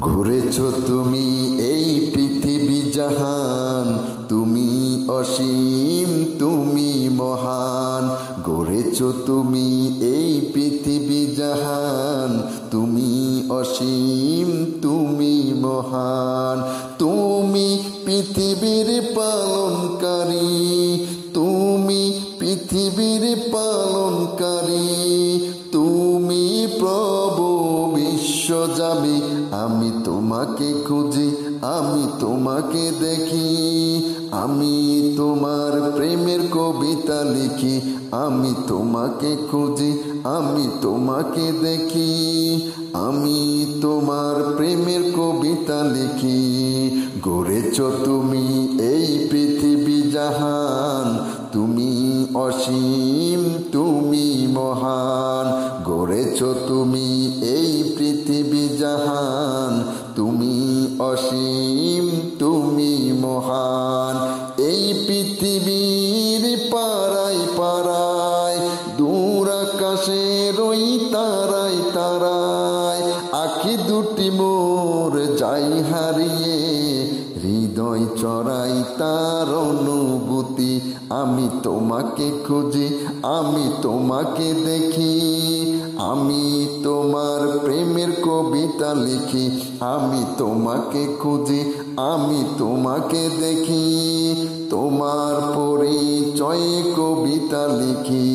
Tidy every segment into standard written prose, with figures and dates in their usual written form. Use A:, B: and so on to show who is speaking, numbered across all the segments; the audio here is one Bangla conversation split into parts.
A: ঘুরেছো তুমি এই পৃথিবী জাহান, তুমি অসীম তুমি মহান। গড়েছো তুমি এই পৃথিবী জাহান, তুমি অসীম তুমি মহান। তুমি পৃথিবীর পালনকারী, তুমি পৃথিবীর পালনকারী, তুমি প্রভু বিশ্বজামি। আমি তোমাকে খুঁজি, আমি তোমাকে দেখি, আমি তোমার প্রেমের কবিতা লিখি। আমি তোমাকে খুঁজি, আমি তোমাকে দেখি, আমি তোমার প্রেমের কবিতা লিখি। গড়েছো তুমি এই পৃথিবী জাহান, তুমি অসীম তুমি মহান। গড়েছো তুমি এই পৃথিবী জাহান, তুমি অসীম তুমি মহান। এই পৃথিবীর পাড়ায় পাড়ায়, দূর আকাশের ওই তারায় তারায়, আখি দুটি মোর যাই হারিয়ে, হৃদয় চড়াই তার অনুভূতি। আমি তোমাকে খুঁজি, আমি তোমাকে দেখি, আমি তোমার প্রেমের কবিতা লিখি। আমি তোমাকে খুঁজি, আমি তোমাকে দেখি, তোমার পরিচয়ে কবিতা লিখি।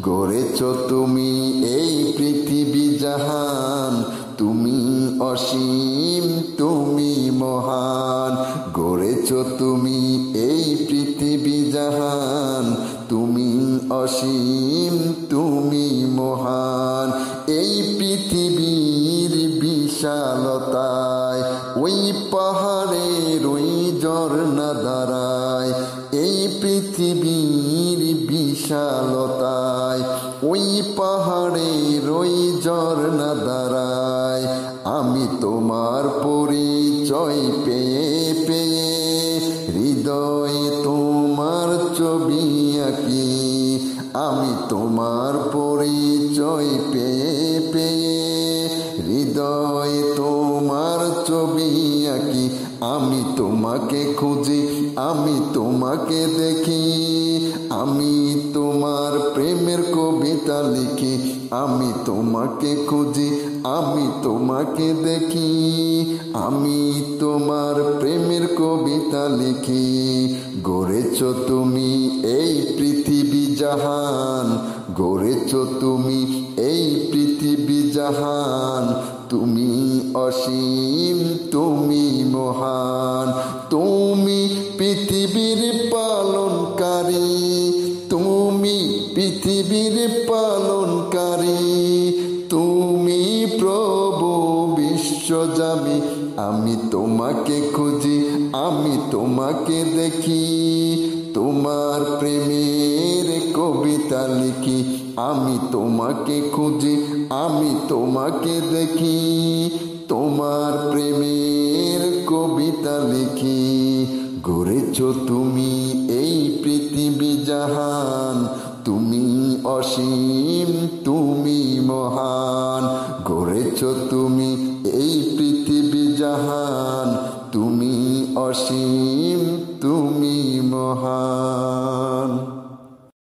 A: গড়েছো তুমি এই পৃথিবী জাহান, তুমি অসীম তুমি মহান। গড়েছো তুমি এই পৃথিবী জাহান, তুমি অসীম তুমি মহান। এই পৃথিবীর বিশালতায়, ওই পাহাড়ের ওই ঝর্ণা দাঁড়ায়। এই পৃথিবীর বিশালতায়, ওই পাহাড়ের ওই ঝর্ণা দাঁড়ায়। আমি তোমার পরিচয় পেয়ে পেয়ে, হৃদয়ে তোমার ছবি আঁকি। আমি তোমার পরিচয় পেয়ে পেয়ে, হৃদয়ে তোমার ছবি আঁকি। আমি তোমাকে খুঁজি, আমি তোমাকে দেখি, আমি তোমার প্রেমের কবিতা লিখি। আমি তোমাকে খুঁজি, আমি তোমাকে দেখি, আমি তোমার প্রেমের কবিতা লিখি। গড়েছো তুমি এই পৃথিবী জাহান, গড়েছো তুমি এই পৃথিবী জাহান, তুমি অসীম তুমি মহান। তুমি পৃথিবীর পালনকারী, তুমি পৃথিবীর পালনকারী, তুমি প্রভু বিশ্বজামি। আমি তোমাকে খুঁজি, আমি তোমাকে দেখি, তোমার প্রেমের কবিতা লিখি। আমি তোমাকে খুঁজি, আমি তোমাকে দেখি, তোমার প্রেমের কবিতা লিখি। গড়েছো তুমি এই পৃথিবী জাহান, তুমি অসীম তুমি মহান। গড়েছো তুমি এই